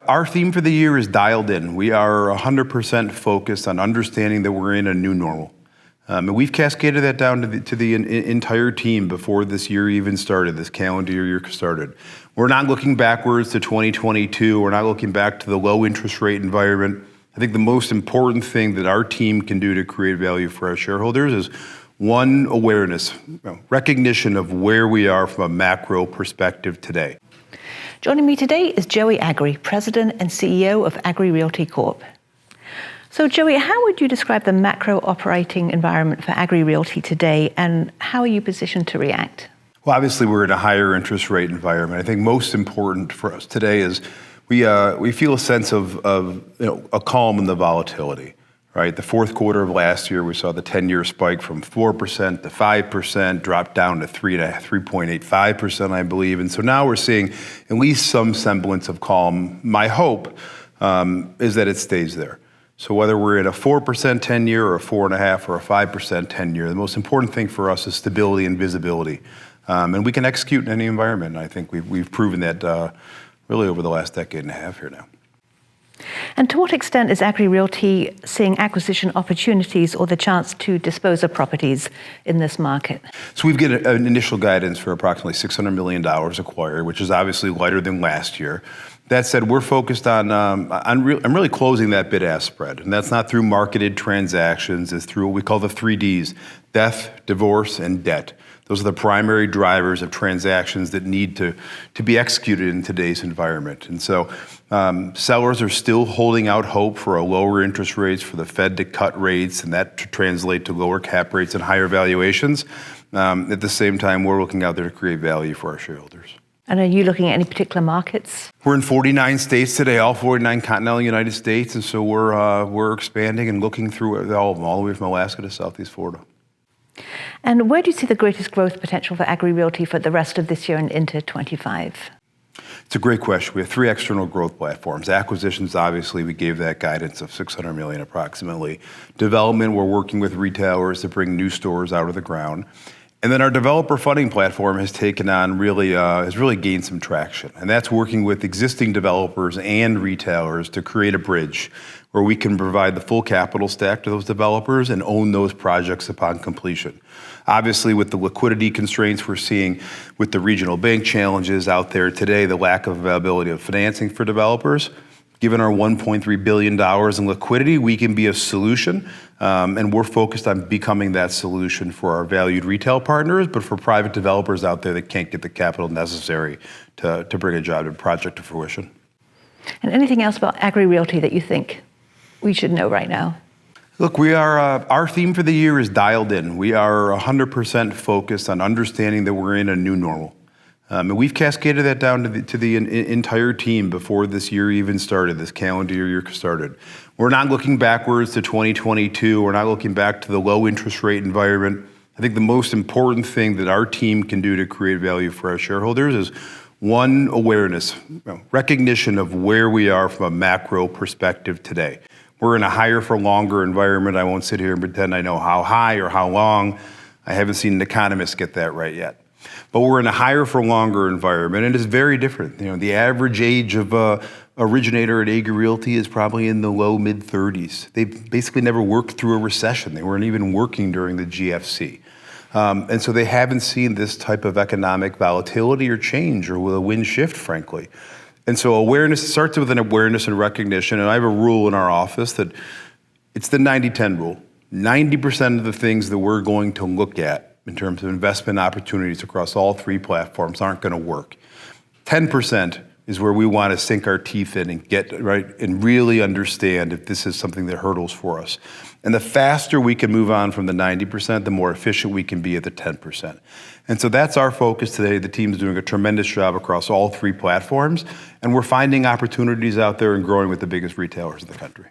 Our theme for the year is dialed in. We are 100% focused on understanding that we're in a new normal. And we've cascaded that down to the entire team before this year even started, this calendar year started. We're not looking backwards to 2022. We're not looking back to the low interest rate environment. I think the most important thing that our team can do to create value for our shareholders is one, awareness, recognition of where we are from a macro perspective today. Joining me today is Joey Agri, President and CEO of Agri Realty Corp. So Joey, how would you describe the macro operating environment for Agri Realty today, and how are you positioned to react? Well, obviously we're in a higher interest rate environment. I think most important for us today is we feel a sense of a calm in the volatility. Right, the fourth quarter of last year, we saw the 10-year spike from 4% to 5%, drop down to 3.85%, I believe. And so now we're seeing at least some semblance of calm. My hope is that it stays there. So whether we're in a 4% 10-year or a 4.5% or a 5% 10-year, the most important thing for us is stability and visibility. And we can execute in any environment. And I think we've proven that really over the last decade and a half here now. And to what extent is Agri Realty seeing acquisition opportunities or the chance to dispose of properties in this market? So we've got an initial guidance for approximately $600 million acquired, which is obviously lighter than last year. That said, we're focused on really closing that bid-ask spread. And that's not through marketed transactions, it's through what we call the 3Ds, death, divorce, and debt. Those are the primary drivers of transactions that need to be executed in today's environment. And so sellers are still holding out hope for a lower interest rates, for the Fed to cut rates, and that to translate to lower cap rates and higher valuations. At the same time, we're looking out there to create value for our shareholders. And are you looking at any particular markets? We're in 49 states today, all 49 continental United States, and so we're expanding and looking through all of them, all the way from Alaska to Southeast Florida. And where do you see the greatest growth potential for Agri Realty for the rest of this year and into 25? It's a great question. We have three external growth platforms. Acquisitions, obviously, we gave that guidance of $600 million approximately. Development, we're working with retailers to bring new stores out of the ground. And then our developer funding platform has taken on has really gained some traction. And that's working with existing developers and retailers to create a bridge where we can provide the full capital stack to those developers and own those projects upon completion. Obviously, with the liquidity constraints we're seeing with the regional bank challenges out there today, the lack of availability of financing for developers, given our $1.3 billion in liquidity, we can be a solution, and we're focused on becoming that solution for our valued retail partners, but for private developers out there that can't get the capital necessary to bring a project to fruition. And anything else about Agri Realty that you think we should know right now? Look, our theme for the year is dialed in. We are 100% focused on understanding that we're in a new normal. And we've cascaded that down to the entire team before this year even started, this calendar year started. We're not looking backwards to 2022. We're not looking back to the low interest rate environment. I think the most important thing that our team can do to create value for our shareholders is one, awareness, recognition of where we are from a macro perspective today. We're in a higher for longer environment. I won't sit here and pretend I know how high or how long. I haven't seen an economist get that right yet. But we're in a higher for longer environment, and it's very different. The average age of a originator at Agri Realty is probably in the low mid-30s. They've basically never worked through a recession. They weren't even working during the GFC. And so they haven't seen this type of economic volatility or change or a wind shift, frankly. And so awareness starts with an awareness and recognition. And I have a rule in our office that it's the 90-10 rule. 90% of the things that we're going to look at in terms of investment opportunities across all three platforms aren't going to work. 10% is where we want to sink our teeth in and get right and really understand if this is something that hurdles for us. And the faster we can move on from the 90%, the more efficient we can be at the 10%. And so that's our focus today. The team's doing a tremendous job across all three platforms, and we're finding opportunities out there and growing with the biggest retailers in the country.